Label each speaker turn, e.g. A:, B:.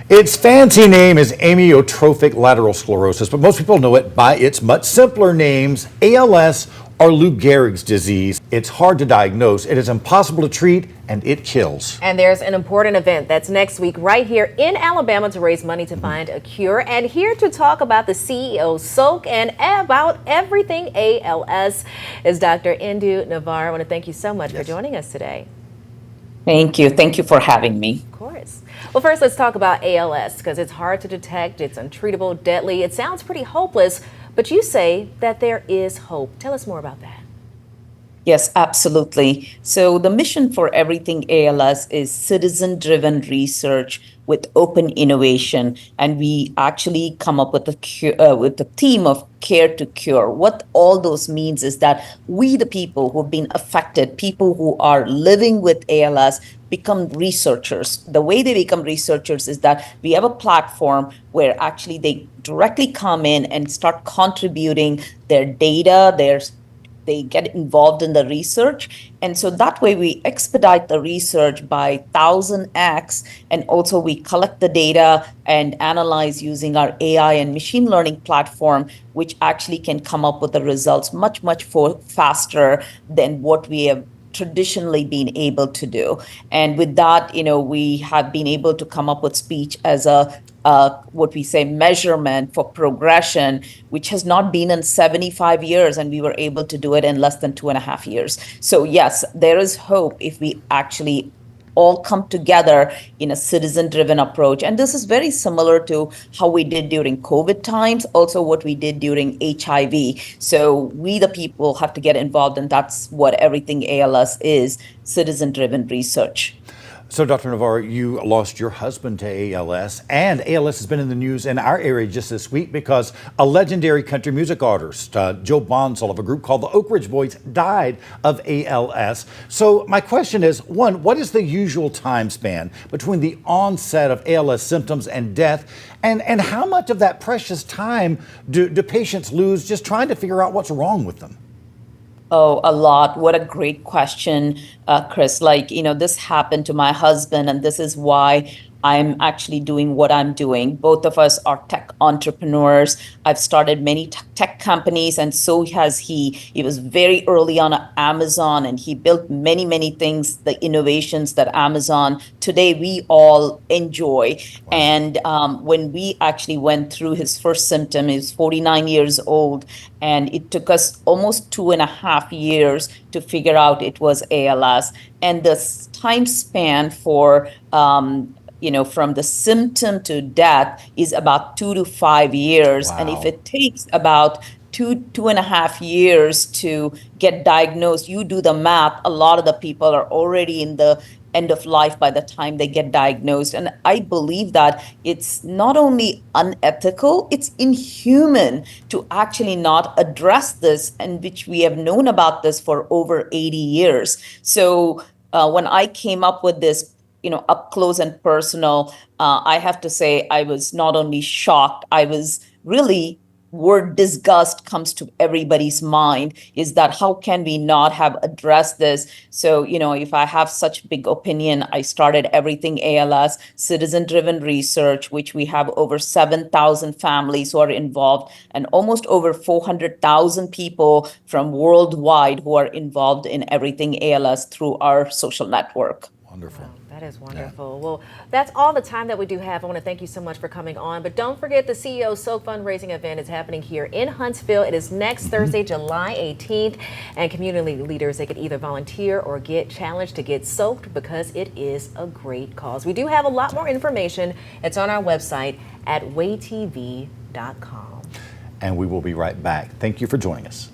A: Its fancy name is amyotrophic lateral sclerosis, but most people know it by its much simpler names, ALS or Lou Gehrig's disease. It's hard to diagnose, it is impossible to treat, and it kills.
B: And there's an important event that's next week right here in Alabama to raise money to find a cure. And here to talk about the CEO Sok and about everything ALS is Dr. Indu Navar. I want to thank you so much for joining us today.
C: Thank you. Thank you for having me.
B: Of course. Well, first, let's talk about ALS because it's hard to detect, it's untreatable, deadly. It sounds pretty hopeless, but you say that there is hope. Tell us more about that.
C: Yes, absolutely. So the mission for Everything ALS is citizen-driven research with open innovation, and we actually come up with the theme of care to cure. What all those means is that we, the people who have been affected, people who are living with ALS, become researchers. The way they become researchers is that we have a platform where actually they directly come in and start contributing their data, they get involved in the research. And so that way we expedite the research by 1000x. And also we collect the data and analyze using our AI and machine learning platform, which actually can come up with the results much, much faster than what we have traditionally been able to do. And with that, we have been able to come up with speech as a what we say measurement for progression, which has not been in 75 years, and we were able to do it in less than 2.5 years. So yes, there is hope if we actually all come together in a citizen-driven approach. And this is very similar to how we did during COVID times, also what we did during HIV. So we, the people, have to get involved, and that's what Everything ALS is, citizen-driven research.
A: So, Dr. Navar, you lost your husband to ALS, and ALS has been in the news in our area just this week because a legendary country music artist, Joe Bonsall of a group called the Oak Ridge Boys, died of ALS. So my question is, one, what is the usual time span between the onset of ALS symptoms and death? And how much of that precious time do patients lose just trying to figure out what's wrong with them?
C: Oh, a lot. What a great question, Chris. This happened to my husband, and this is why I'm actually doing what I'm doing. Both of us are tech entrepreneurs. I've started many tech companies, and so has he. He was very early on at Amazon, and he built many, many things, the innovations that Amazon today we all enjoy. Wow. And when we actually went through his first symptom, he was 49 years old, and it took us almost 2.5 years to figure out it was ALS. And the time span for from the symptom to death is about 2 to 5 years. Wow. And if it takes about 2.5 years to get diagnosed, you do the math, a lot of the people are already in the end of life by the time they get diagnosed. And I believe that it's not only unethical, it's inhuman to actually not address this, and which we have known about this for over 80 years. So when I came up with this, up close and personal, I have to say I was not only shocked, I was really, word disgust comes to everybody's mind, is that how can we not have addressed this? So, if I have such big opinion, I started Everything ALS, citizen-driven research, which we have over 7,000 families who are involved and almost over 400,000 people from worldwide who are involved in Everything ALS through our social network.
A: Wonderful.
B: Wow, that is wonderful. Yeah. Well, that's all the time that we do have. I want to thank you so much for coming on. But don't forget, the CEO Sok fundraising event is happening here in Huntsville. It is next Thursday, July 18th. And community leaders, they can either volunteer or get challenged to get soaked because it is a great cause. We do have a lot more information. It's on our website at waytv.com.
A: And we will be right back. Thank you for joining us.